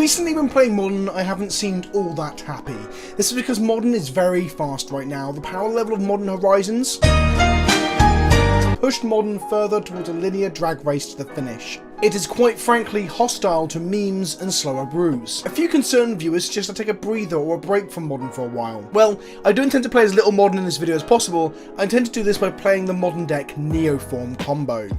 Recently when playing Modern, I haven't seemed all that happy. This is because Modern is very fast right now. The power level of Modern Horizons pushed Modern further towards a linear drag race to the finish. It is quite frankly hostile to memes and slower brews. A few concerned viewers suggest I take a breather or a break from Modern for a while. Well, I do intend to play as little Modern in this video as possible. I intend to do this by playing the Modern deck Neoform Combo.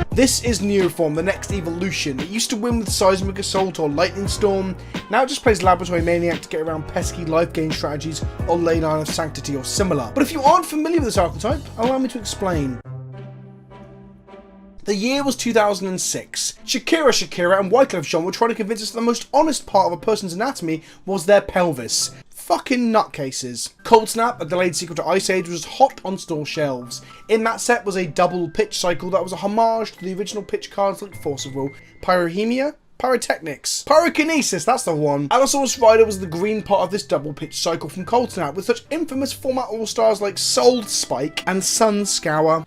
This is Neoform, the next evolution. It used to win with Seismic Assault or Lightning Storm. Now it just plays Laboratory Maniac to get around pesky life gain strategies or Ley Line of Sanctity or similar. But if you aren't familiar with this archetype, allow me to explain. The year was 2006. Shakira and Wyclef Jean were trying to convince us that the most honest part of a person's anatomy was their pelvis. Fucking nutcases. Cold Snap, a delayed sequel to Ice Age, was hot on store shelves. In that set was a double pitch cycle that was a homage to the original pitch cards like Force of Will, Pyrohemia, Pyrotechnics, Pyrokinesis, that's the one. Allosaurus Rider was the green part of this double pitch cycle from Cold Snap, with such infamous format all-stars like Soul Spike and Sun Scour.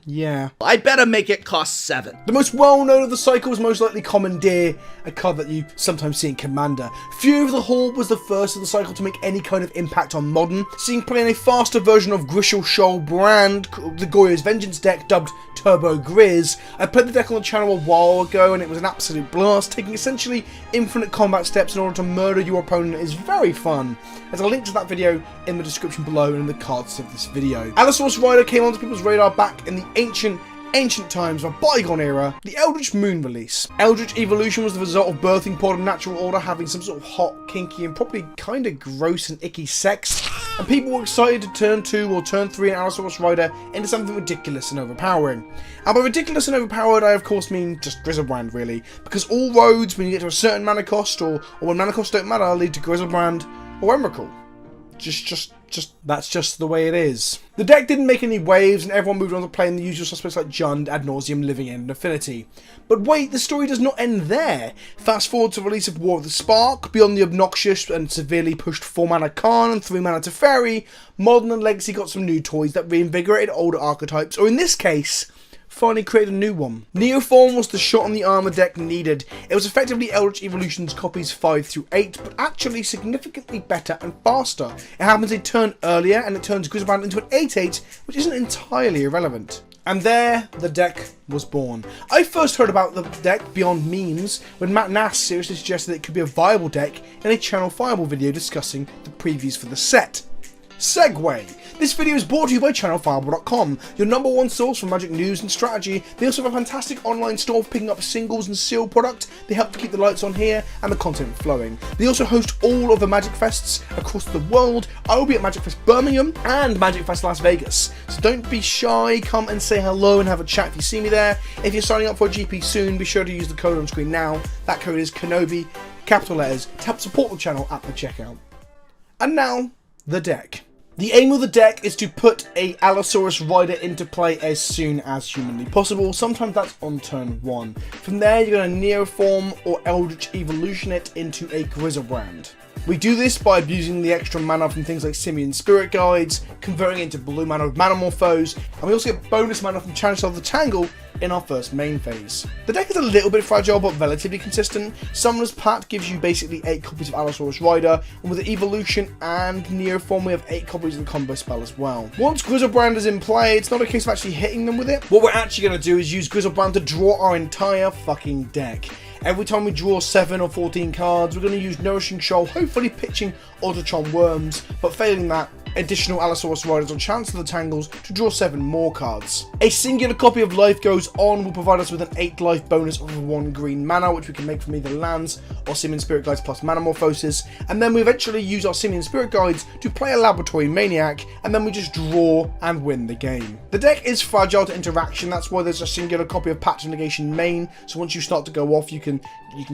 Yeah. I better make it cost 7. The most well-known of the cycle was most likely Commandeer, a card that you sometimes see in Commander. Fury of the Horde was the first of the cycle to make any kind of impact on Modern, seeing play in a faster version of Griselbrand, the Goya's Vengeance deck dubbed Turbo Grizz. I played the deck on the channel a while ago and it was an absolute blast. Taking essentially infinite combat steps in order to murder your opponent is very fun. There's a link to that video in the description below and in the cards of this video. Allosaurus Rider came onto people's radar back in the ancient times of a bygone era, the Eldritch Moon release. Eldritch Evolution was the result of birthing pod and natural order having some sort of hot, kinky, and probably kinda gross and icky sex, and people were excited to turn 2 or turn 3 in Allosaurus Rider into something ridiculous and overpowering. And by ridiculous and overpowered, I of course mean just Griselbrand really, because all roads when you get to a certain mana cost, or when mana costs don't matter, lead to Griselbrand or Emrakul. That's just the way it is. The deck didn't make any waves and everyone moved on to playing the usual suspects like Jund, Ad Nauseam, Living End, and Affinity. But wait, the story does not end there. Fast forward to the release of War of the Spark, beyond the obnoxious and severely pushed 4 mana Khan and 3 mana Teferi, Modern and Legacy got some new toys that reinvigorated older archetypes, or in this case, finally created a new one. Neoform was the shot on the armor deck needed. It was effectively Eldritch Evolution's copies 5 through 8, but actually significantly better and faster. It happens a turn earlier, and it turns Griselbrand into an 8/8, which isn't entirely irrelevant. And there, the deck was born. I first heard about the deck beyond memes when Matt Nass seriously suggested it could be a viable deck in a Channel Fireball video discussing the previews for the set. Segue. This video is brought to you by channelfireball.com, your #1 source for Magic news and strategy. They also have a fantastic online store for picking up singles and sealed product. They help to keep the lights on here and the content flowing. They also host all of the Magic Fests across the world. I will be at Magic Fest Birmingham and Magic Fest Las Vegas, so don't be shy, come and say hello and have a chat if you see me there. If you're signing up for a GP soon, be sure to use the code on screen now. That code is Kenobi, capital letters, to help support the channel at the checkout. And now, the deck. The aim of the deck is to put a Allosaurus Rider into play as soon as humanly possible. Sometimes that's on turn 1. From there, you're going to Neoform or Eldritch Evolution it into a Griselbrand. We do this by abusing the extra mana from things like Simian Spirit Guides, converting it into blue mana with Manamorphose, and we also get bonus mana from Challenge of the Tangle in our first main phase. The deck is a little bit fragile but relatively consistent. Summoner's Pact gives you basically 8 copies of Allosaurus Rider, and with the Evolution and Neoform we have 8 copies of the combo spell as well. Once Griselbrand is in play, it's not a case of actually hitting them with it. What we're actually going to do is use Griselbrand to draw our entire fucking deck. Every time we draw 7 or 14 cards, we're going to use Nourishing Shoal, hopefully pitching Autotron Worms, but failing that, additional Allosaurus Riders or Chance of the Tangles to draw 7 more cards. A singular copy of Life Goes On will provide us with an 8 life bonus of 1 green mana, which we can make from either lands or Simian Spirit Guides plus Manamorphosis, and then we eventually use our Simian Spirit Guides to play a Laboratory Maniac, and then we just draw and win the game. The deck is fragile to interaction, that's why there's a singular copy of Patch of Negation main, so once you start to go off you can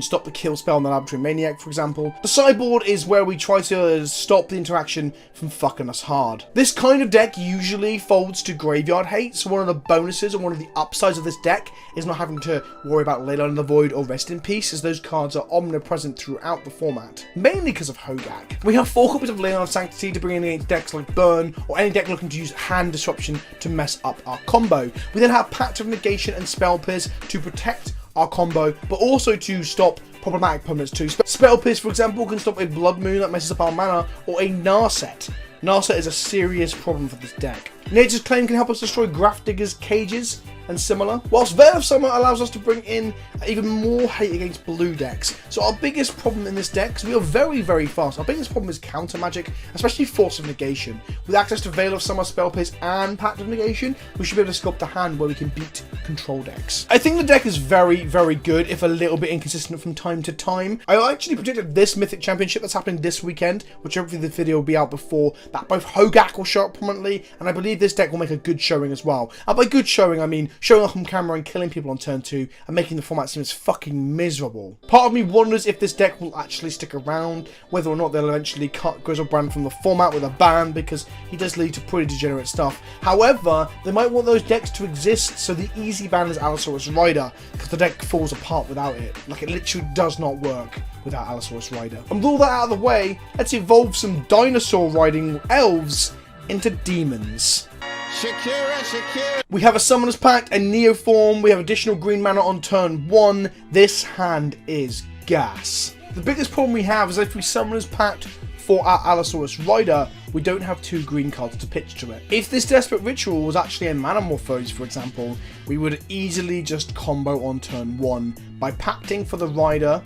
stop the kill spell on the Laboratory Maniac, for example. The sideboard is where we try to stop the interaction from fucking us hard. This kind of deck usually folds to Graveyard Hate, so one of the bonuses or one of the upsides of this deck is not having to worry about Ley Line in the Void or Rest in Peace, as those cards are omnipresent throughout the format, mainly because of Hogaak. We have 4 copies of Ley Line of Sanctity to bring in against decks like Burn, or any deck looking to use Hand Disruption to mess up our combo. We then have Pact of Negation and Spell Pierce to protect our combo, but also to stop problematic permanents too. Spell Pierce, for example, can stop a Blood Moon that messes up our mana, or a Narset. Narset is a serious problem for this deck. Nature's Claim can help us destroy Graph Digger's cages and similar, whilst Veil of Summer allows us to bring in even more hate against blue decks. So our biggest problem in this deck, because we are very, very fast, our biggest problem is counter magic, especially Force of Negation. With access to Veil of Summer, Spell Pierce, and Pact of Negation, we should be able to sculpt a hand where we can beat control decks. I think the deck is very, very good, if a little bit inconsistent from time to time. I actually predicted this Mythic Championship that's happening this weekend, which hopefully the video will be out before, that both Hogaak will show up prominently, and I believe this deck will make a good showing as well. And by good showing, I mean showing up on camera and killing people on turn 2 and making the format seem as fucking miserable. Part of me wonders if this deck will actually stick around, whether or not they'll eventually cut Griselbrand from the format with a ban, because he does lead to pretty degenerate stuff. However, they might want those decks to exist, so the easy ban is Allosaurus Rider, because the deck falls apart without it. Like, it literally does not work without Allosaurus Rider. And with all that out of the way, let's evolve some dinosaur riding elves into demons. Shakira. We have a Summoner's Pact, a Neoform, we have additional green mana on turn 1. This hand is gas. The biggest problem we have is if we Summoner's Pact for our Allosaurus Rider, we don't have 2 green cards to pitch to it. If this Desperate Ritual was actually a Manamorphose, for example, we would easily just combo on turn 1 by pacting for the Rider,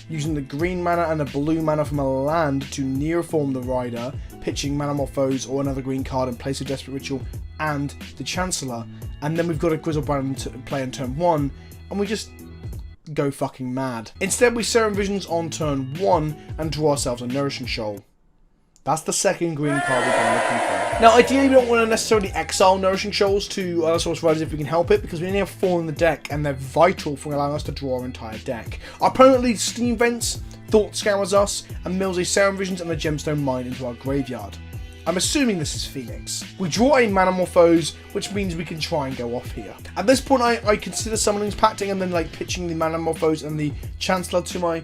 using the green mana and the blue mana from a land to Neoform the Rider, pitching Manamorphose or another green card in place of Desperate Ritual and the Chancellor, and then we've got a Griselbrand to play on turn 1, and we just go fucking mad. Instead, we Serum Visions on turn 1 and draw ourselves a Nourishing Shoal. That's the second green card we've been looking for. Now, ideally, we don't want to necessarily exile Nourishing Shoals to Allosaurus Riders if we can help it, because we only have 4 in the deck, and they're vital for allowing us to draw our entire deck. Our opponent leads Steam Vents, Thought Scours us, and mills a Serum Visions and a Gemstone Mine into our graveyard. I'm assuming this is Phoenix. We draw a Manamorphose, which means we can try and go off here. At this point, I consider Summoning's Pacting and then like pitching the Manamorphose and the Chancellor to my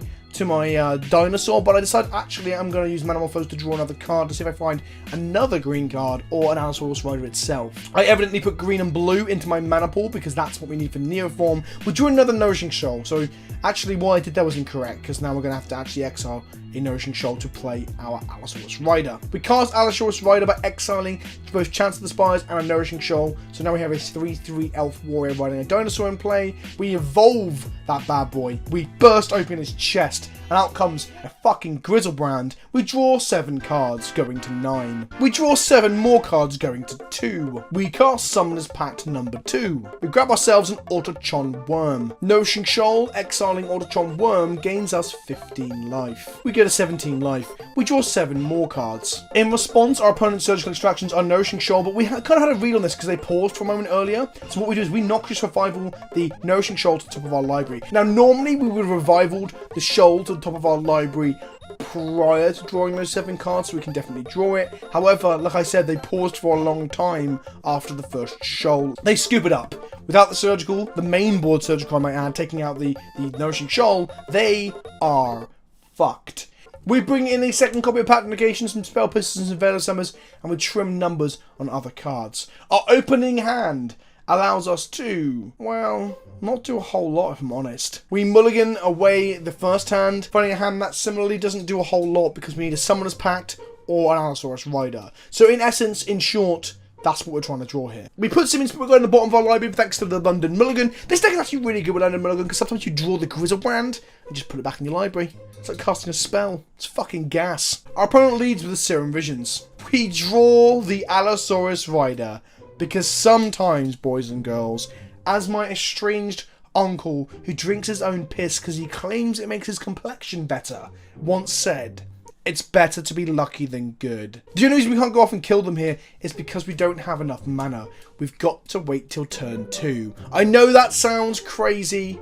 dinosaur, but I decided actually I'm going to use Manamorphose to draw another card to see if I find another green card or an Allosaurus Rider itself. I evidently put green and blue into my mana pool because that's what we need for Neoform. We drew another Nourishing Shoal, so actually what I did there was incorrect, because now we're going to have to actually exile a Nourishing Shoal to play our Allosaurus Rider. We cast Allosaurus Rider by exiling both Chancellor the Spires and a Nourishing Shoal, so now we have a 3/3 Elf Warrior riding a dinosaur in play. We evolve that bad boy. We burst open his chest, and out comes a fucking Griselbrand. We draw 7 cards, going to 9. We draw 7 more cards, going to 2. We cast Summoner's Pact number 2. We grab ourselves an Autochon Worm. Nourishing Shoal, exiling Autochon Worm, gains us 15 life. We get a 17 life. We draw 7 more cards. In response, our opponent's Surgical Extractions are Nourishing Shoal, but we kind of had a read on this because they paused for a moment earlier. So what we do is we knock this Revival, the Nourishing Shoal, to the top of our library. Now, normally we would have revivaled the Shoal to the top of our library prior to drawing those 7 cards, so we can definitely draw it. However, like I said, they paused for a long time after the first Shoal. They scoop it up. Without the Surgical, the main board Surgical I might add, taking out the Nourishing Shoal, they are fucked. We bring in a second copy of Pact of Negation, some Spell Pistons and Veil of Summers, and we trim numbers on other cards. Our opening hand allows us to, well, not do a whole lot if I'm honest. We mulligan away the first hand, finding a hand that similarly doesn't do a whole lot because we need a Summoner's Pact or an Allosaurus Rider. So in essence, in short, that's what we're trying to draw here. We put Simmons Spitguard in the bottom of our library thanks to the London Mulligan. This deck is actually really good with London Mulligan because sometimes you draw the Griselbrand and just put it back in your library. It's like casting a spell. It's fucking gas. Our opponent leads with the Serum Visions. We draw the Allosaurus Rider because sometimes, boys and girls, as my estranged uncle who drinks his own piss because he claims it makes his complexion better once said, it's better to be lucky than good. The only reason we can't go off and kill them here is because we don't have enough mana. We've got to wait till turn 2. I know that sounds crazy,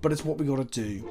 but it's what we got to do.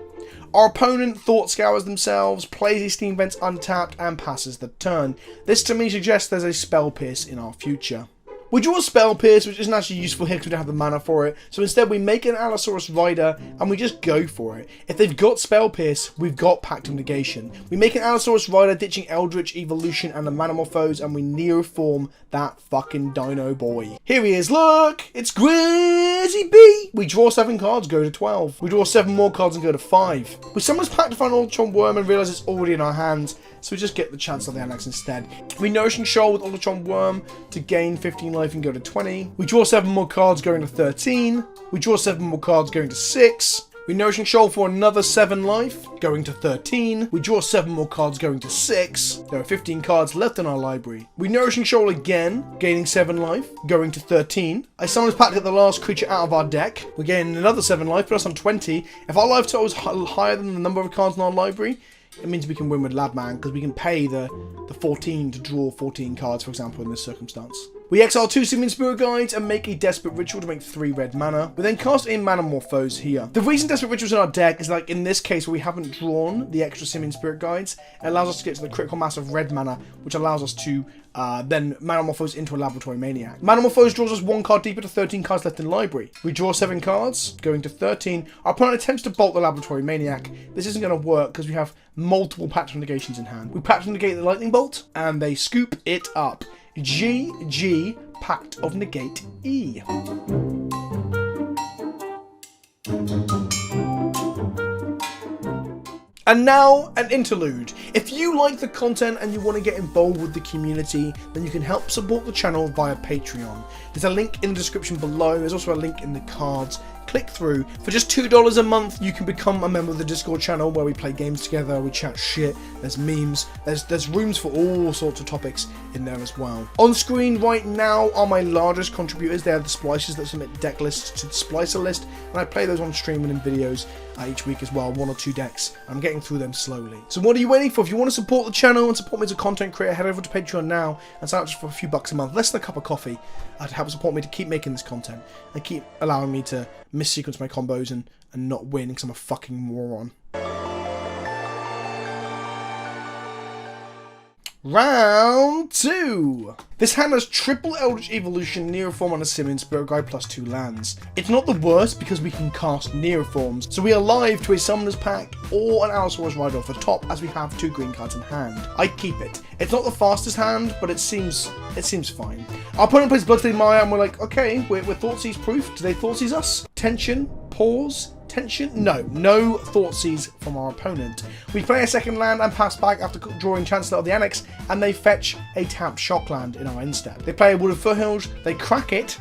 Our opponent Thought Scours themselves, plays a Steam Vents untapped, and passes the turn. This to me suggests there's a Spell Pierce in our future. We draw a Spell Pierce, which isn't actually useful here because we don't have the mana for it. So instead we make an Allosaurus Rider and we just go for it. If they've got Spell Pierce, we've got Pact of Negation. We make an Allosaurus Rider ditching Eldritch Evolution and the Manamorphose, and we Neoform that fucking dino boy. Here he is, look! It's Grizzy B! We draw 7 cards, go to 12. We draw 7 more cards and go to 5. We summon Pact to find Ultratron Worm and realise it's already in our hands, so we just get the chance on the annex instead. We Nourishing Shoal with Ultratron Worm to gain 15 life and go to 20. We draw 7 more cards going to 13. We draw 7 more cards going to 6. We Nourishing Shoal for another 7 life, going to 13. We draw 7 more cards going to 6. There are 15 cards left in our library. We Nourishing Shoal again, gaining 7 life, going to 13. I summon Pact to get the last creature out of our deck. We gain another 7 life, put us on 20. If our life total is higher than the number of cards in our library, it means we can win with Labman, because we can pay the 14 to draw 14 cards, for example, in this circumstance. We exile 2 Simian Spirit Guides and make a Desperate Ritual to make 3 red mana. We then cast a Manamorphose here. The reason Desperate Ritual's in our deck is like in this case where we haven't drawn the extra Simian Spirit Guides, it allows us to get to the critical mass of red mana, which allows us to then Manamorphose into a Laboratory Maniac. Manamorphose draws us 1 card deeper to 13 cards left in library. We draw 7 cards, going to 13. Our opponent attempts to bolt the Laboratory Maniac. This isn't going to work because we have multiple Pact of Negations in hand. We Pact of Negate the Lightning Bolt, and they scoop it up. GG, Pact of Negate E. And now, an interlude. If you like the content and you want to get involved with the community, then you can help support the channel via Patreon. There's a link in the description below. There's also a link in the cards. Click through. For just $2 a month, you can become a member of the Discord channel where we play games together, we chat shit, there's memes, there's rooms for all sorts of topics in there as well. On screen right now are my largest contributors. They are the splicers that submit deck lists to the splicer list, and I play those on stream and in videos each week as well, 1 or 2 decks. I'm getting through them slowly. So what are you waiting for? If you want to support the channel and support me as a content creator, head over to Patreon now and sign up just for a few bucks a month, less than a cup of coffee, to help support me to keep making this content and keep allowing me to missequence my combos and not win because I'm a fucking moron. Round 2. This hand has triple Eldritch Evolution, Neoform, and a Simian Spirit Guide plus 2 lands. It's not the worst because we can cast Neoforms, so we are live to a Summoner's Pact or an Allosaurus Rider off the top as we have 2 green cards in hand. I keep it. It's not the fastest hand, but it seems fine. Our opponent plays Bloodstained Maya and we're like, okay, we're Thoughtseize proof. Do they Thoughtseize us? Tension? Pause? Tension? No Thoughtseize from our opponent. We play a second land and pass back after drawing Chancellor of the Annex, and they fetch a tapped Shockland in our end step. They play a Wooded Foothills, they crack it,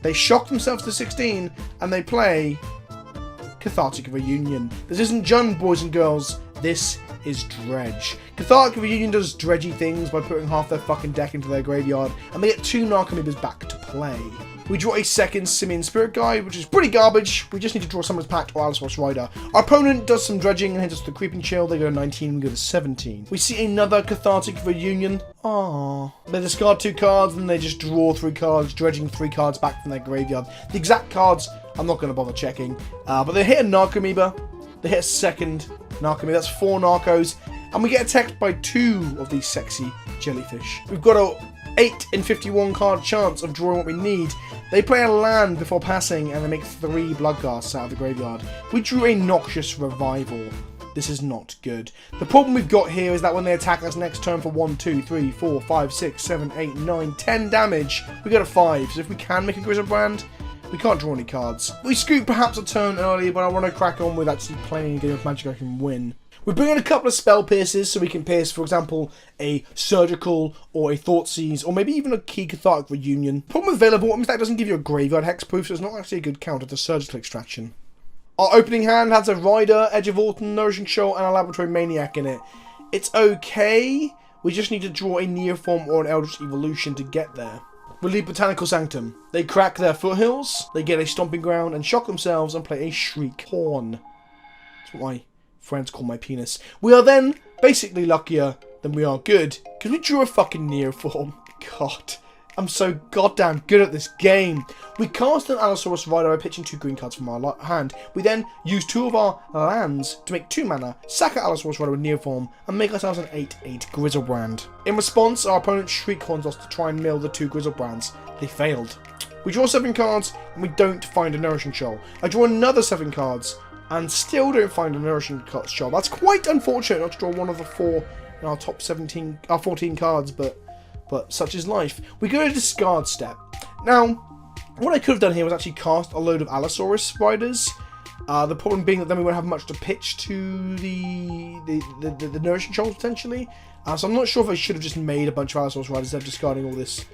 they shock themselves to 16, and they play Cathartic Reunion. This isn't Jun, boys and girls, this is Dredge. Cathartic Reunion does dredgy things by putting half their fucking deck into their graveyard, and they get 2 Narcomoebas back to play. We draw a second Simian Spirit Guide, which is pretty garbage. We just need to draw Summoner's Pact or Allosaurus Rider. Our opponent does some dredging and hits us with the Creeping Chill. They go to 19, we go to 17. We see another Cathartic Reunion. Aww. They discard 2 cards and they just draw 3 cards, dredging 3 cards back from their graveyard. The exact cards, I'm not going to bother checking. But they hit a Narcomoeba. They hit a second Narcomoeba. That's 4 Narcos. And we get attacked by 2 of these sexy jellyfish. We've got a 8 in 51 card chance of drawing what we need. They play a land before passing and they make 3 Bloodghasts out of the graveyard. We drew a Noxious Revival. This is not good. The problem we've got here is that when they attack us next turn for 1, 2, 3, 4, 5, 6, 7, 8, 9, 10 damage, we get a 5. So if we can make a Griselbrand, we can't draw any cards. We scoop perhaps a turn early, but I want to crack on with actually playing a game of Magic I can win. We bring in a couple of spell pierces so we can pierce, for example, a Surgical or a Thoughtseize or maybe even a Key Cathartic Reunion. Problem with Available means that doesn't give you a graveyard hexproof, so it's not actually a good counter to Surgical Extraction. Our opening hand has a Rider, Edge of Autumn, Nourishing Shoal, and a Laboratory Maniac in it. It's okay. We just need to draw a Neoform or an Eldritch Evolution to get there. We lead Botanical Sanctum. They crack their Foothills, they get a Stomping Ground and shock themselves and play a Shriek Horn. That's what my friends call my penis. We are then basically luckier than we are good because we drew a fucking Neoform. God. I'm so goddamn good at this game. We cast an Allosaurus Rider by pitching 2 green cards from our hand. We then use 2 of our lands to make 2 mana, sack an Allosaurus Rider with Neoform, and make ourselves an 8/8 Griselbrand. In response, our opponent Shriek Horns us to try and mill the 2 Griselbrands. They failed. We draw 7 cards, and we don't find a Nourishing Shoal. I draw another 7 cards, and still don't find a Nourishing Shoal. That's quite unfortunate not to draw one of the 4 in our top 14 cards, but such is life. We go to discard step. Now, what I could have done here was actually cast a load of Allosaurus Riders. The problem being that then we won't have much to pitch to the Nourishing Shoals potentially. So I'm not sure if I should have just made a bunch of Allosaurus Riders instead of discarding all this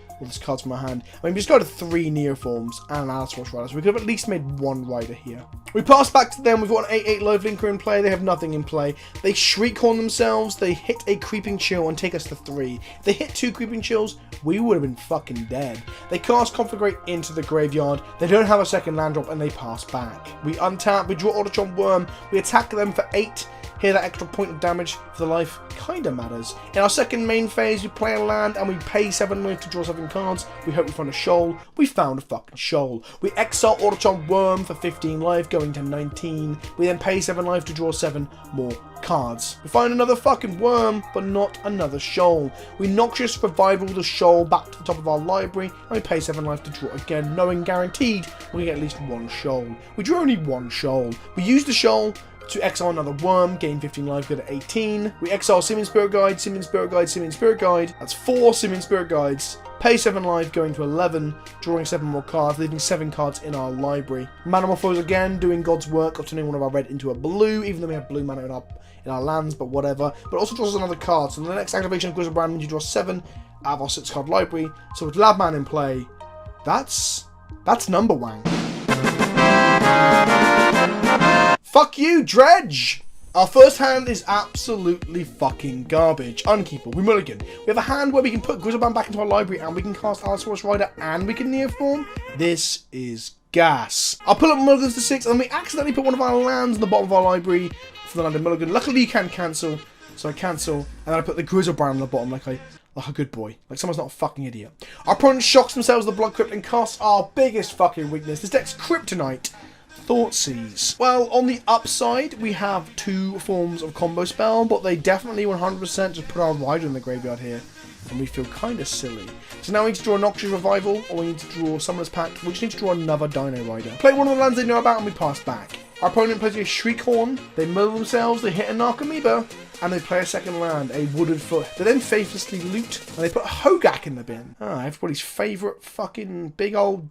cards from my hand. I mean, we discarded 3 Neoforms and an Allosaurus Rider, so we could have at least made 1 Rider here. We pass back to them. We've got an 8/8 Live Linker in play. They have nothing in play. They Shriek Horn themselves. They hit a Creeping Chill and take us to 3. If they hit 2 Creeping Chills, we would have been fucking dead. They cast Conflagrate into the graveyard. They don't have a second land drop and they pass back. We untap. We draw Autotron Worm. We attack them for 8. Here, that extra point of damage for the life kinda matters. In our second main phase, we play a land and we pay 7 life to draw 7 cards. We hope we find a shoal. We found a fucking shoal. We exile Autotron Worm for 15 life, going to 19. We then pay 7 life to draw 7 more cards. We find another fucking worm, but not another shoal. We Noxious Revival the shoal back to the top of our library, and we pay 7 life to draw again, knowing guaranteed we get at least 1 shoal. We draw only 1 shoal. We use the shoal to exile another worm, gain 15 life, go to 18. We exile Simian Spirit Guide, Simian Spirit Guide, Simian Spirit Guide. That's 4 Simian Spirit Guides. Pay 7 life, going to 11, drawing 7 more cards, leaving 7 cards in our library. Manamorphose again, doing God's work of turning one of our red into a blue, even though we have blue mana in our lands, but whatever. But also draws us another card, so the next activation of Griselbrand means you draw 7 out of our 6 card library. So with Labman in play, that's number wang. Fuck you, Dredge! Our first hand is absolutely fucking garbage. Unkeepable. We mulligan. We have a hand where we can put Griselbrand back into our library and we can cast Allosaurus Rider and we can Neoform. This is gas. I'll pull up mulligans to 6 and we accidentally put one of our lands in the bottom of our library for the land of mulligan. Luckily you can cancel, so I cancel and then I put the Griselbrand on the bottom like a good boy. Like someone's not a fucking idiot. Our opponent shocks themselves with the Blood Crypt and casts our biggest fucking weakness. This deck's Kryptonite. Thoughtseize. Well, on the upside, we have 2 forms of combo spell, but they definitely 100% just put our Rider in the graveyard here, and we feel kind of silly. So now we need to draw a Noxious Revival, or we need to draw Summoner's Pact. We just need to draw another Dino Rider. Play one of the lands they know about, and we pass back. Our opponent plays a Shriek Horn, they mill themselves, they hit a Narcomoeba, and they play a second land, a Wooded Foot. They then faithlessly loot, and they put a Hogaak in the bin. Everybody's favourite fucking big old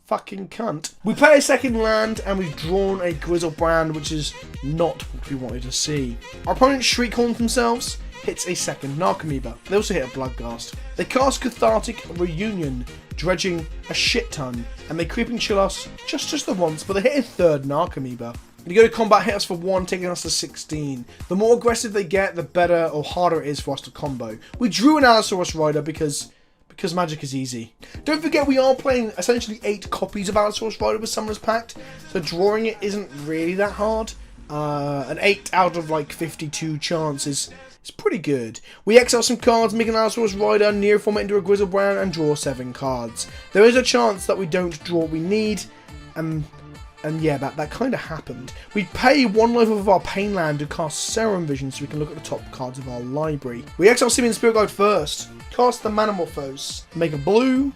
fucking cunt. We play a second land and we've drawn a Griselbrand, which is not what we wanted to see. Our opponent Shriek Horns themselves, hits a second Narcomoeba. They also hit a Bloodghast. They cast Cathartic Reunion, dredging a shit ton, and they Creeping Chill us just the once, but they hit a third Narcomoeba. You go to combat, hit us for 1, taking us to 16. The more aggressive they get, the better or harder it is for us to combo. We drew an Allosaurus Rider because magic is easy. Don't forget we are playing essentially 8 copies of Allosaurus Rider with Summoner's Pact, so drawing it isn't really that hard. An 8 out of like 52 chance is pretty good. We exile some cards, make an Allosaurus Rider, Neoform it into a Griselbrand, and draw 7 cards. There is a chance that we don't draw what we need, and yeah, that kind of happened. We pay 1 life of our Pain land to cast Serum Vision so we can look at the top cards of our library. We exile Simian Spirit Guide first, cast the Manamorphose, make a blue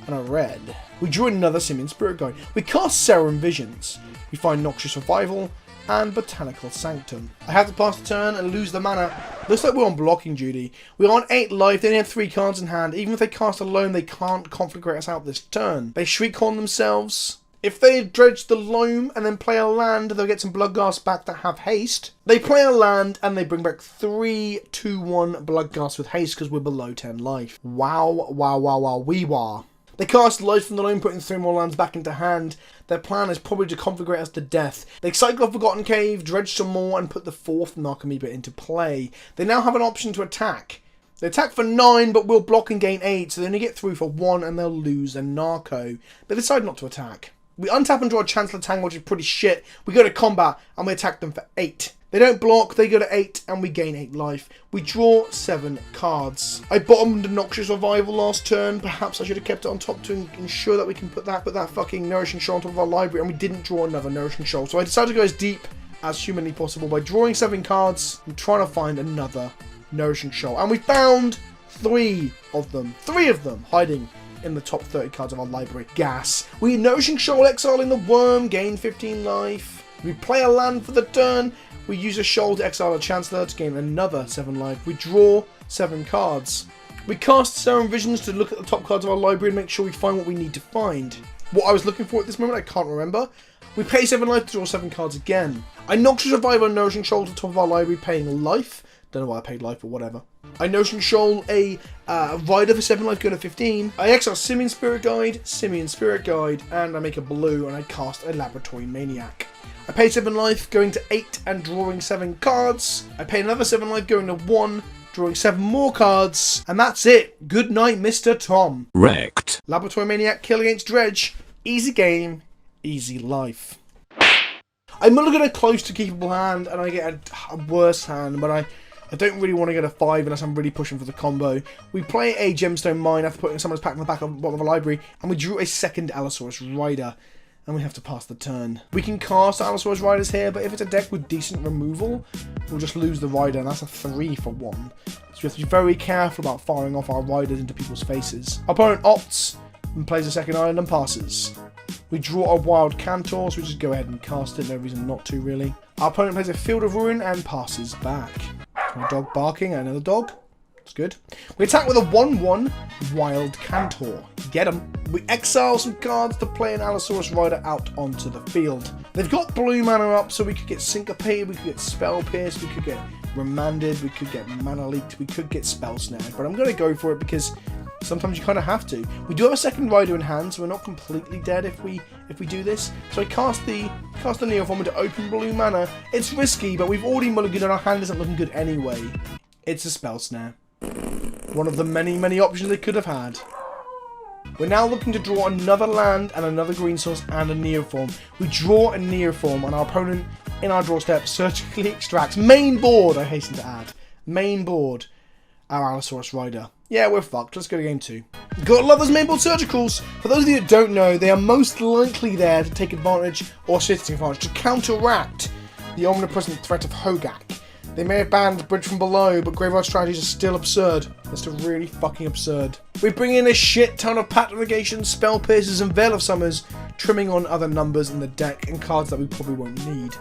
and a red. We drew another Simian Spirit Guide. We cast Serum Visions. We find Noxious Revival and Botanical Sanctum. I have to pass the turn and lose the mana. Looks like we're on blocking duty. We're on 8 life, they only have 3 cards in hand. Even if they cast alone, they can't conflagrate us out this turn. They Shriek Horn themselves. If they dredge the loam and then play a land, they'll get some Bloodghasts back that have haste. They play a land and they bring back 3 2/1 Bloodghasts with haste because we're below 10 life. Wow, wow, wow, wow, we were. They cast life from the loam, putting 3 more lands back into hand. Their plan is probably to conflagrate us to death. They cycle off Forgotten Cave, dredge some more, and put the 4th Narcomoeba into play. They now have an option to attack. They attack for 9, but will block and gain 8, so they only get through for 1 and they'll lose a Narco. They decide not to attack. We untap and draw a Chancellor Tang, which is pretty shit. We go to combat and we attack them for 8. They don't block, they go to 8, and we gain 8 life. We draw 7 cards. I bottomed Noxious Revival last turn. Perhaps I should have kept it on top to ensure that we can put that fucking Nourishing Shoal on top of our library, and we didn't draw another Nourishing Shoal. So I decided to go as deep as humanly possible by drawing 7 cards and trying to find another Nourishing Shoal. And we found 3 of them. 3 of them hiding in the top 30 cards of our library. Gas. We Nourishing Shoal, exiling the worm, gain 15 life. We play a land for the turn. We use a shoal to exile a Chancellor to gain another 7 life. We draw 7 cards. We cast Serum Visions to look at the top cards of our library and make sure we find what we need to find. What I was looking for at this moment, I can't remember. We pay 7 life to draw 7 cards again. I Noxious Revival and Nourishing Shoal to the top of our library, paying life. Don't know why I paid life, but whatever. I Nourishing Shoal a Rider for 7 life, going to 15. I exile Simian Spirit Guide, and I make a blue, and I cast a Laboratory Maniac. I pay 7 life, going to 8 and drawing 7 cards. I pay another 7 life, going to 1, drawing 7 more cards. And that's it. Good night, Mr. Tom. Wrecked. Laboratory Maniac, kill against Dredge. Easy game, easy life. I'm looking at a close to keepable hand, and I get a worse hand, but I don't really want to get a 5 unless I'm really pushing for the combo. We play a Gemstone Mine after putting someone's pack in the back of the bottom of a library, and we drew a second Allosaurus Rider. And we have to pass the turn. We can cast Allosaurus Riders here, but if it's a deck with decent removal, we'll just lose the Rider, and that's a 3 for 1. So we have to be very careful about firing off our Riders into people's faces. Our opponent opts and plays a second island and passes. We draw a Wild Cantor, so we just go ahead and cast it, no reason not to really. Our opponent plays a Field of Ruin and passes back. A dog barking and another dog. It's good. We attack with a 1/1 Wild Cantor. Get him. We exile some cards to play an Allosaurus Rider out onto the field. They've got blue mana up, so we could get Syncopated, we could get Spell Pierced, we could get Remanded, we could get Mana Leaked, we could get Spell Snared. But I'm going to go for it because sometimes you kind of have to. We do have a second Rider in hand, so we're not completely dead if we do this. So I cast the Neoform to open blue mana. It's risky, but we've already mulliganed and our hand isn't looking good anyway. It's a Spell Snare. One of the many, many options they could have had. We're now looking to draw another land and another green source and a Neoform. We draw a Neoform and our opponent in our draw step surgically extracts. Main board, I hasten to add. Main board, our Allosaurus Rider. Yeah, we're fucked. Let's go to game 2. Gotta love those main board surgicals. For those of you that don't know, they are most likely there to take advantage or sitting advantage to counteract the omnipresent threat of Hogaak. They may have banned Bridge from Below, but Graveyard strategies are still absurd. They're still really fucking absurd. We bring in a shit ton of Pact Negation, Spell Piercers, and Veil of Summers, trimming on other numbers in the deck and cards that we probably won't need.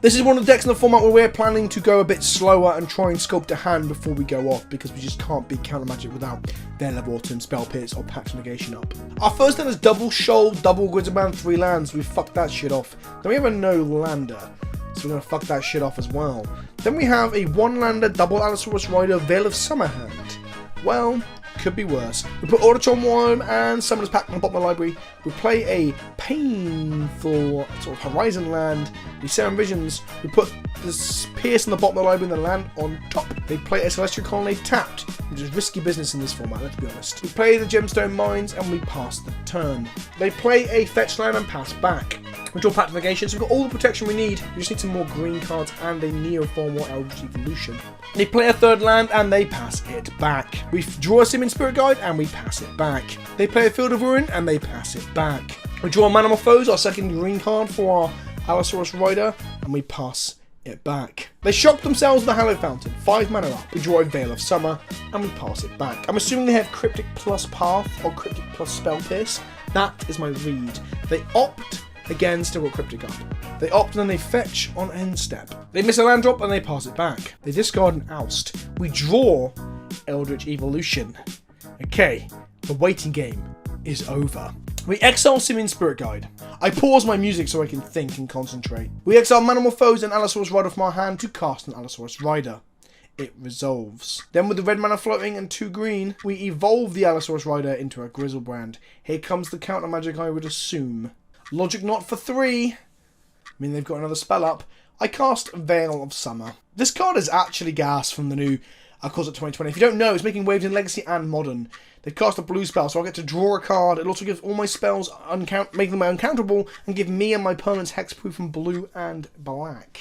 This is one of the decks in the format where we're planning to go a bit slower and try and sculpt a hand before we go off, because we just can't beat Counter Magic without Veil of Autumn, Spell Pierce, or Pact Negation up. Our first turn is double Shoal, double Griselbrand, 3 lands. We fucked that shit off. Then we have a no lander. So we're going to fuck that shit off as well. Then we have a 1-lander, double Allosaurus Rider, Veil of Summer hand. Well, could be worse. We put Autotron Worm and Summoner's Pact on the bottom of the library. We play a painful sort of Horizon land. We Serum Visions. We put this Pierce on the bottom of the library and the land on top. They play a Celestial Colonnade tapped, which is risky business in this format, let's be honest. We play the Gemstone Mines and we pass the turn. They play a fetch land and pass back. We draw Pact Negation, so we've got all the protection we need. We just need some more green cards and a Neoform or Eldritch Evolution. They play a 3rd land and they pass it back. We draw a Simian Spirit Guide and we pass it back. They play a Field of Ruin and they pass it back. We draw a Manamorphose, our second green card for our Allosaurus Rider, and we pass it back. They shock themselves with the Hallowed Fountain, 5 mana up. We draw a Veil of Summer and we pass it back. I'm assuming they have Cryptic plus Path or Cryptic plus Spell Pierce. That is my read. They opt. Again, still got Cryptic up. They opt and then they fetch on end step. They miss a land drop and they pass it back. They discard an oust. We draw Eldritch Evolution. Okay, the waiting game is over. We exile Simian Spirit Guide. I pause my music so I can think and concentrate. We exile Manamorphose and Allosaurus Rider from our hand to cast an Allosaurus Rider. It resolves. Then with the red mana floating and 2 green, we evolve the Allosaurus Rider into a Griselbrand. Here comes the counter magic I would assume. Logic Knot for 3. I mean, they've got another spell up. I cast Veil of Summer. This card is actually gas from the new Corset 2020. If you don't know, it's making waves in Legacy and Modern. They've cast a blue spell, so I get to draw a card. It'll also give all my spells, make them uncountable, and give me and my permanents hexproof from blue and black.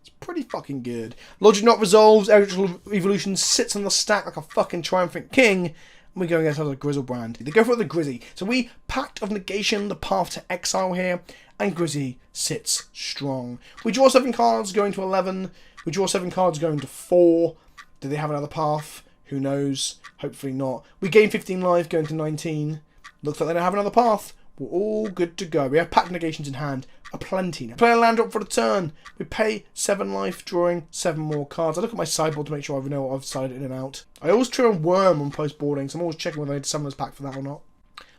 It's pretty fucking good. Logic not resolves. Electrical Evolution sits on the stack like a fucking triumphant king. And we go against the Griselbrand. They go for the Grizzy. So we Pact of Negation, the path to exile here. And Grizzy sits strong. We draw 7 cards going to 11. We draw 7 cards going to 4. Do they have another path? Who knows? Hopefully not. We gain 15 life going to 19. Looks like they don't have another path. We're all good to go. We have Pact Negations in hand. Aplenty. Play a land drop for the turn. We pay 7 life, drawing 7 more cards. I look at my sideboard to make sure I know what I've decided in and out. I always try and worm on post-boarding, so I'm always checking whether I need a Summoner's Pact for that or not.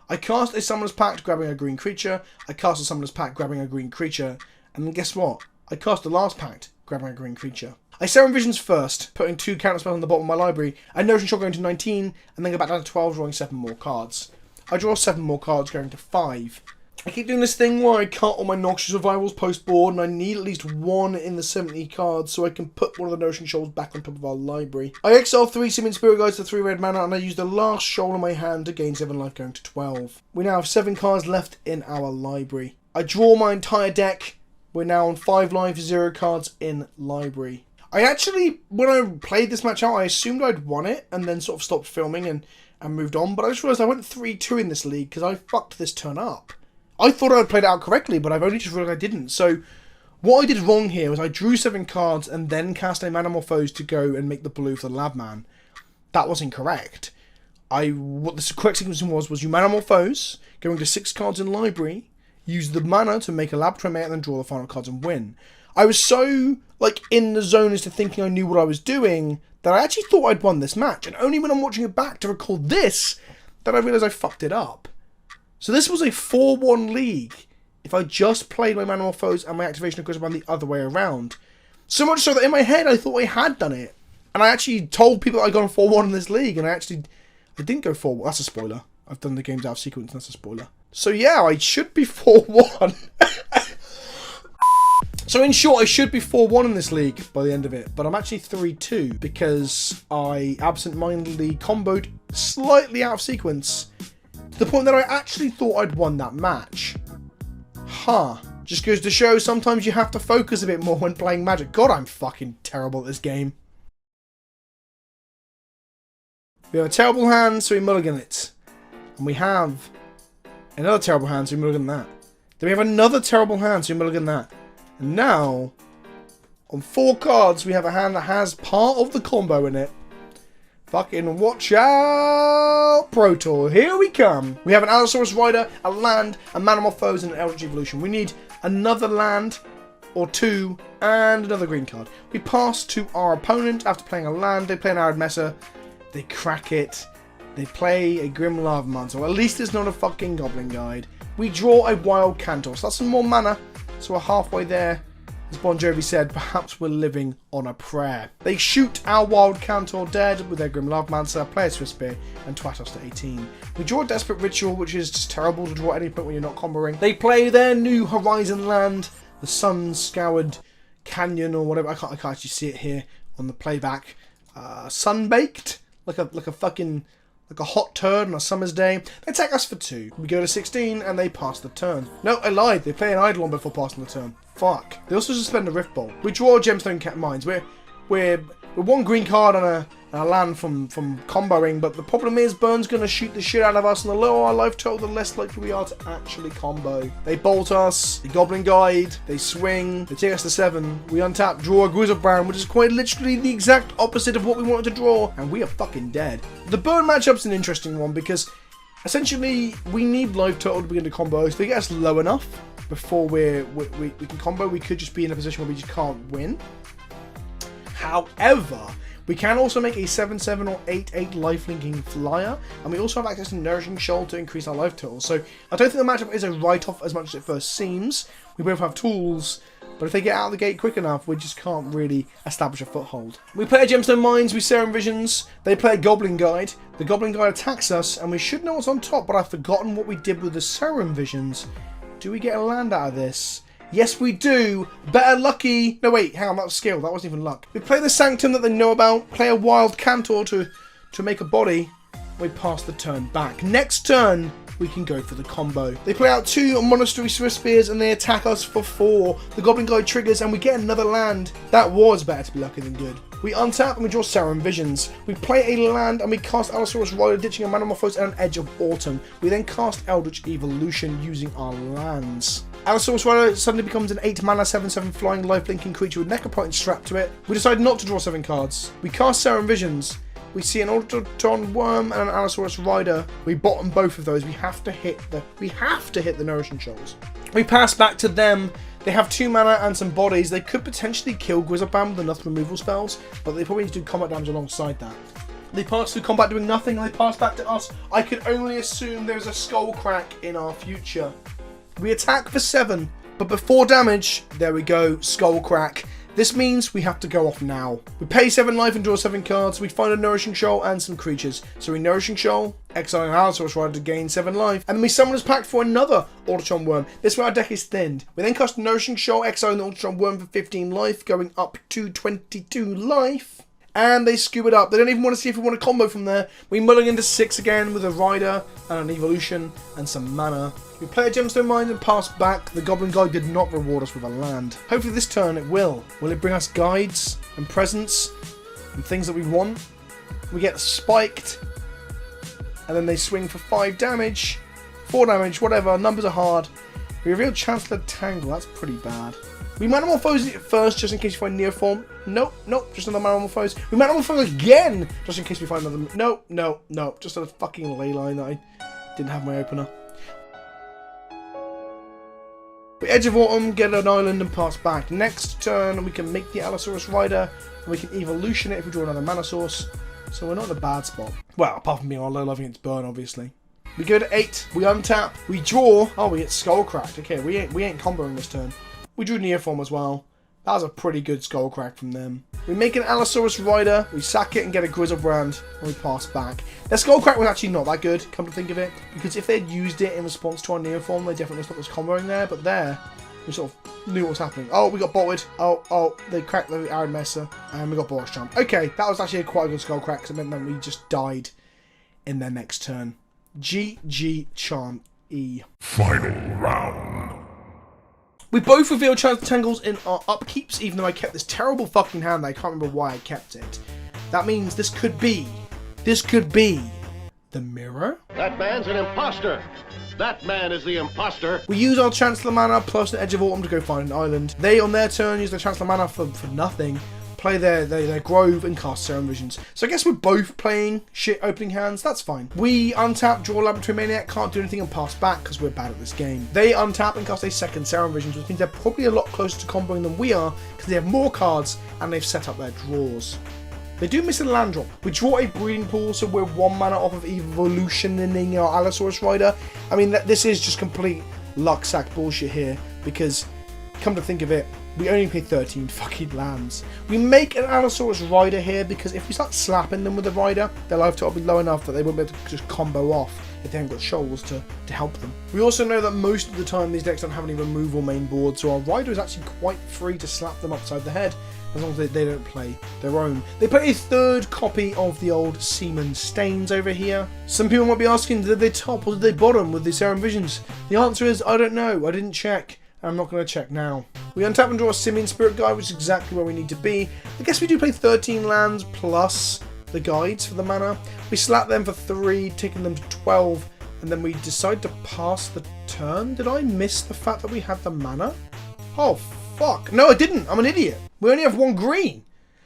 I cast a Summoner's Pact, grabbing a green creature. I cast a Summoner's Pact, grabbing a green creature. And then guess what? I cast the last Pact, grabbing a green creature. I Serum Visions first, putting 2 counter spells on the bottom of my library. I Notion Shot going to 19, and then go back down to 12, drawing 7 more cards. I draw 7 more cards going to 5. I keep doing this thing where I cut all my Noxious Revivals post-board, and I need at least 1 in the 70 cards so I can put one of the Notion Shoals back on top of our library. I exile 3 Simian Spirit Guides to 3 red mana, and I use the last shoal in my hand to gain 7 life going to 12. We now have 7 cards left in our library. I draw my entire deck. We're now on 5 life, 0 cards in library. I actually, when I played this match out, I assumed I'd won it, and then sort of stopped filming and moved on, but I just realised I went 3-2 in this league, because I fucked this turn up. I thought I had played it out correctly, but I've only just realised I didn't. So, what I did wrong here was I drew 7 cards, and then cast a Manamorphose to go and make the blue for the Labman. That was incorrect. What the correct sequence was you Manamorphose, going to 6 cards in library, use the mana to make a Lab Tremate, and then draw the final cards and win. I was so, in the zone as to thinking I knew what I was doing, that I actually thought I'd won this match. And only when I'm watching it back to record this, that I realised I fucked it up. So this was a 4-1 league if I just played my Manamorphose and my Activation of Griselbrand the other way around. So much so that in my head I thought I had done it. And I actually told people that I'd gone 4-1 in this league, and I didn't go 4-1. That's a spoiler. I've done the games out of sequence, and that's a spoiler. So yeah, I should be 4-1. So in short, I should be 4-1 in this league by the end of it, but I'm actually 3-2 because I absent-mindedly comboed slightly out of sequence to the point that I actually thought I'd won that match. Just goes to show sometimes you have to focus a bit more when playing Magic. God, I'm fucking terrible at this game. We have a terrible hand, so we mulligan it. And we have another terrible hand, so we mulligan that. Then we have another terrible hand, so we mulligan that. And now, on 4 cards, we have a hand that has part of the combo in it. Fucking watch out, Pro Tour. Here we come. We have an Allosaurus Rider, a land, a Manamorphose, and an Eldritch Evolution. We need another land, or 2, and another green card. We pass to our opponent after playing a land. They play an Arid Messer. They crack it. They play a Grim Lava Mantle. At least it's not a fucking Goblin Guide. We draw a Wild Cantor. So that's some more mana. So we're halfway there. As Bon Jovi said, perhaps we're living on a prayer. They shoot our Wild Cantor dead with their Grim Lavamancer, play a Swift Spear, and twat us to 18. We draw a Desperate Ritual, which is just terrible to draw at any point when you're not comboing. They play their New Horizon land, the Sun-Scoured Canyon or whatever. I can't actually see it here on the playback. Sun-baked, like a fucking... like a hot turd on a summer's day. They attack us for 2. We go to 16 and they pass the turn. No, I lied. They play an Eidolon before passing the turn. Fuck. They also suspend a Rift Bolt. We draw Gemstone Cat Mines. We're 1 green card on a land from comboing, but the problem is Burn's going to shoot the shit out of us, and the lower our life total, the less likely we are to actually combo. They bolt us, they Goblin Guide, they swing, they take us to 7, we untap, draw a Griselbrand, which is quite literally the exact opposite of what we wanted to draw, and we are fucking dead. The Burn matchup's an interesting one, because essentially we need life total to begin to combo, so if they get us low enough before we can combo, we could just be in a position where we just can't win. However, we can also make a 7-7 or 8-8 life-linking flyer, and we also have access to Nourishing Shoal to increase our life total. So I don't think the matchup is a write-off as much as it first seems. We both have tools, but if they get out of the gate quick enough, we just can't really establish a foothold. We play a Gemstone Mines, we Serum Visions, they play a Goblin Guide. The Goblin Guide attacks us, and we should know what's on top, but I've forgotten what we did with the Serum Visions. Do we get a land out of this? Yes, we do. Better lucky. No, wait, hang on, that was skill. That wasn't even luck. We play the Sanctum that they know about, play a Wild Cantor to make a body. We pass the turn back. Next turn, we can go for the combo. They play out 2 Monastery Swift Spears and they attack us for 4. The Goblin Guy triggers and we get another land. That was better to be lucky than good. We untap and we draw Serum Visions. We play a land and we cast Allosaurus Rider, ditching a Manamorphose and an Edge of Autumn. We then cast Eldritch Evolution using our lands. Allosaurus Rider suddenly becomes an 8 mana 7/7 flying lifelinking creature with Necropolitan strapped to it. We decide not to draw 7 cards. We cast Serum Visions. We see an Autoton Worm and an Allosaurus Rider. We bottom both of those. We have to hit the Nourishing Shoals. We pass back to them. They have 2 mana and some bodies. They could potentially kill Griselbrand with enough removal spells, but they probably need to do combat damage alongside that. They pass through combat doing nothing, and they pass back to us. I can only assume there's a Skull Crack in our future. We attack for 7, but before damage, there we go, Skull Crack. This means we have to go off now. We pay 7 life and draw 7 cards. We find a Nourishing Shoal and some creatures. So we Nourishing Shoal, exile an Allosaurus Rider to gain 7 life, and then we summon as pact for another Autotron Worm. This way our deck is thinned. We then cast Nourishing Shoal, exile the Autotron Worm for 15 life, going up to 22 life. And they scoop it up. They don't even want to see if we want a combo from there. We mulling into 6 again with a Rider and an Evolution and some mana. We play a Gemstone Mine and pass back. The Goblin Guy did not reward us with a land. Hopefully this turn it will. Will it bring us guides and presents and things that we want? We get spiked. And then they swing for 5 damage. 4 damage, whatever. Numbers are hard. We reveal Chancellor Tangle. That's pretty bad. We Manamorphose it first, just in case we find Neoform. Nope, just another Manamorphose. We Manamorphose again, just in case we find another. Nope, just a fucking ley line that I didn't have my opener. We Edge of Autumn, get an island and pass back. Next turn, we can make the Allosaurus Rider, and we can Evolution it if we draw another mana source. So we're not in a bad spot. Well, apart from being on low life against Burn, obviously. We go to 8, we untap, we draw. Oh, we get Skull Cracked. Okay, we ain't comboing this turn. We drew Neoform as well. That was a pretty good Skull Crack from them. We make an Allosaurus Rider, we sack it and get a Griselbrand, and we pass back. Their Skull Crack was actually not that good, come to think of it, because if they'd used it in response to our Neoform, they definitely thought there was comboing there, but there, we sort of knew what was happening. Oh, we got bolted. Oh, they cracked the Iron Messer, and we got Boros Jump. Okay, that was actually quite a good Skull Crack, because it meant that we just died in their next turn. GG Chant E. Final round. We both revealed Chancellor Tangles in our upkeeps, even though I kept this terrible fucking hand that I can't remember why I kept it. That means this could be the mirror? That man's an imposter. That man is the imposter. We use our Chancellor mana plus an Edge of Autumn to go find an island. They, on their turn, use their Chancellor mana for nothing. Play their Grove and cast Serum Visions. So I guess we're both playing shit opening hands. That's fine. We untap, draw Laboratory Maniac, can't do anything and pass back because we're bad at this game. They untap and cast a second Serum Visions, which means they're probably a lot closer to comboing than we are because they have more cards and they've set up their draws. They do miss a land drop. We draw a Breeding Pool, so we're 1 mana off of evolutioning our Allosaurus Rider. I mean, this is just complete luck sack bullshit here because, come to think of it, we only pay 13 fucking lands. We make an Allosaurus Rider here because if we start slapping them with a Rider, their life total will be low enough that they won't be able to just combo off if they haven't got shoals to help them. We also know that most of the time these decks don't have any removal main board, so our Rider is actually quite free to slap them upside the head as long as they don't play their own. They play a 3rd copy of the old Seaman Stains over here. Some people might be asking, did they top or did they bottom with the Serum Visions? The answer is, I don't know, I didn't check. I'm not going to check now. We untap and draw a Simian Spirit Guide, which is exactly where we need to be. I guess we do play 13 lands plus the guides for the mana. We slap them for 3, taking them to 12, and then we decide to pass the turn. Did I miss the fact that we had the mana? Oh, fuck. No, I didn't. I'm an idiot. We only have 1 green.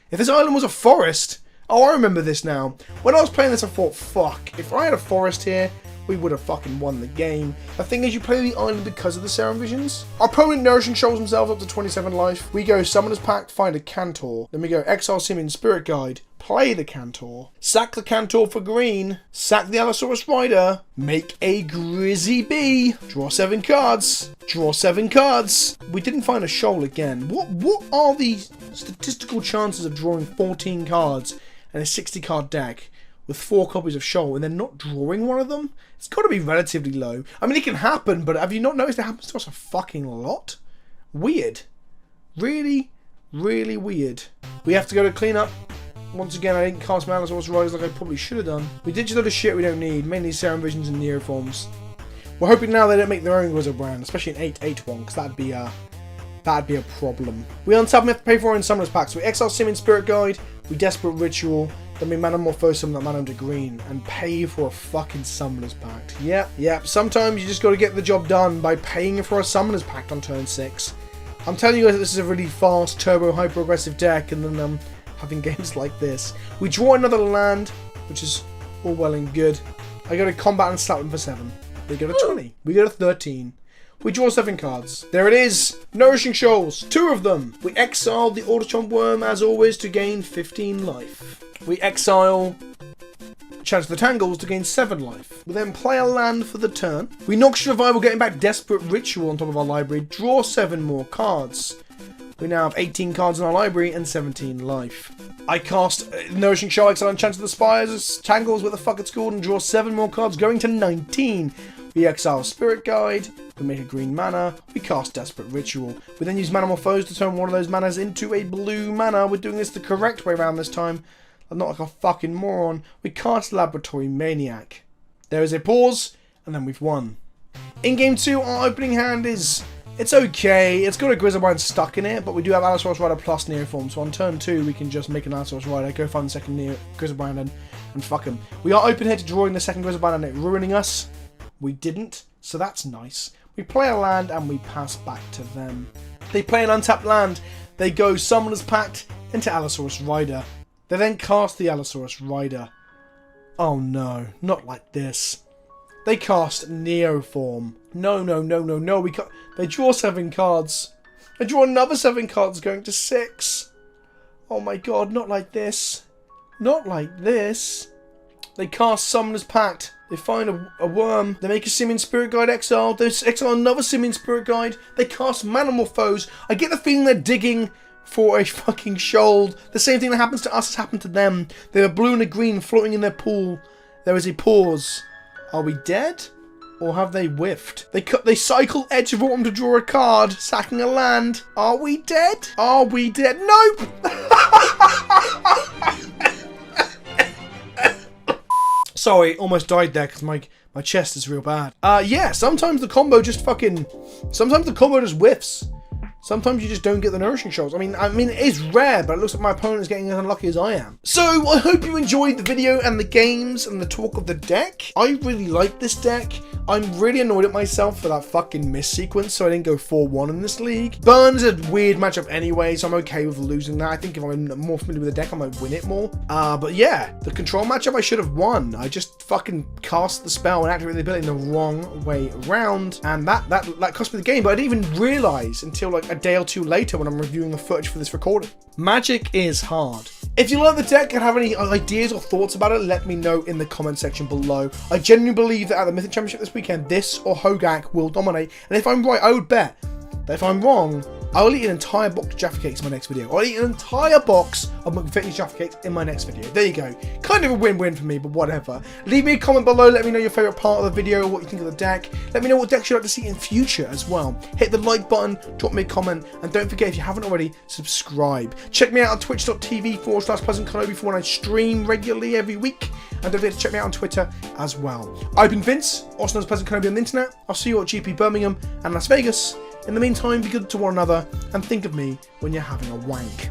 If this island was a forest... Oh, I remember this now. When I was playing this, I thought, fuck, if I had a forest here, we would have fucking won the game. The thing is, you play the island because of the Serum Visions. Our opponent Nourishing Shoals himself up to 27 life. We go Summoner's Pact, find a Cantor. Then we go Exile Simian Spirit Guide, play the Cantor. Sack the Cantor for green. Sack the Allosaurus Rider. Make a Grizzy Bee. Draw 7 cards. Draw 7 cards. We didn't find a shoal again. What are the statistical chances of drawing 14 cards and a 60 card deck with 4 copies of shoal and then not drawing one of them? It's got to be relatively low. I mean, it can happen, but have you not noticed it happens to us a fucking lot? Weird. Really, really weird. We have to go to clean up. Once again, I didn't cast my Allosaurus Riders like I probably should have done. We ditched a lot of shit we don't need, mainly Serum Visions and Neoforms. We're hoping now they don't make their own Griselbrand, especially an 8-8 one, because that'd be a problem. We untap and we have to pay for our own Summoners Pack. So we exile Simian Spirit Guide, we Desperate Ritual, then we Manamorphose summon that mana into green, and pay for a fucking Summoners Pact. Yep. Sometimes you just got to get the job done by paying for a Summoners Pact on turn 6. I'm telling you guys that this is a really fast, turbo, hyper-aggressive deck, and then having games like this. We draw another land, which is all well and good. I go to combat and slap them for 7. They go to 20. We go to 13. We draw 7 cards. There it is. Nourishing Shoals. 2 of them. We exile the Autochomp Worm, as always, to gain 15 life. We exile Chance of the Tangles to gain 7 life. We then play a land for the turn. We Noxious Revival, getting back Desperate Ritual on top of our library. Draw 7 more cards. We now have 18 cards in our library and 17 life. I cast Nourishing Shoal, exile Chance of the Spires, Tangles, what the fuck it's called, and draw 7 more cards, going to 19. We exile Spirit Guide, we make a green mana, we cast Desperate Ritual. We then use Manamorphose to turn one of those manas into a blue mana. We're doing this the correct way around this time. I'm not like a fucking moron. We cast Laboratory Maniac. There is a pause, and then we've won. In game 2, our opening hand is... it's okay. It's got a Griselbrand stuck in it, but we do have Allosaurus Rider plus Neoform. So on turn 2, we can just make an Allosaurus Rider, go find the second Griselbrand and fuck him. We are open here to drawing the second Griselbrand and it ruining us. We didn't, so that's nice. We play a land and we pass back to them. They play an untapped land. They go Summoner's Pact into Allosaurus Rider. They then cast the Allosaurus Rider. Oh no, not like this. They cast Neoform. No. They draw 7 cards. They draw another 7 cards going to 6. Oh my god, not like this. Not like this. They cast Summoner's Pact. They find a worm. They make a Simian Spirit Guide exile. They exile another Simian Spirit Guide. They cast Manamorphose. I get the feeling they're digging for a fucking shoal. The same thing that happens to us has happened to them. They have a blue and a green floating in their pool. There is a pause. Are we dead? Or have they whiffed? They cycle Edge of Autumn to draw a card, sacking a land. Are we dead? Are we dead? Nope! Sorry, almost died there because my chest is real bad. Yeah, sometimes the combo just whiffs. Sometimes you just don't get the Nourishing Shoals. I mean, it is rare, but it looks like my opponent is getting as unlucky as I am. So, I hope you enjoyed the video and the games and the talk of the deck. I really like this deck. I'm really annoyed at myself for that fucking miss sequence, so I didn't go 4-1 in this league. Burn is a weird matchup anyway, so I'm okay with losing that. I think if I'm more familiar with the deck, I might win it more. But yeah, the control matchup I should have won. I just fucking cast the spell and activated the ability in the wrong way around, and that cost me the game, but I didn't even realise until like a day or 2 later when I'm reviewing the footage for this recording. Magic is hard. If you like the deck and have any ideas or thoughts about it, let me know in the comment section below. I genuinely believe that at the Mythic Championship this weekend, this or Hogaak will dominate, and if I'm right, I would bet that if I'm wrong, I'll eat an entire box of Jaffa Cakes in my next video. I'll eat an entire box of McVitie's Jaffa Cakes in my next video. There you go. Kind of a win-win for me, but whatever. Leave me a comment below. Let me know your favourite part of the video, what you think of the deck. Let me know what decks you'd like to see in future as well. Hit the like button, drop me a comment, and don't forget, if you haven't already, subscribe. Check me out on twitch.tv/PleasantKenobi for when I stream regularly every week. And don't forget to check me out on Twitter as well. I've been Vince, also known as PleasantKenobi on the internet. I'll see you at GP Birmingham and Las Vegas. In the meantime, be good to one another, and think of me when you're having a wank.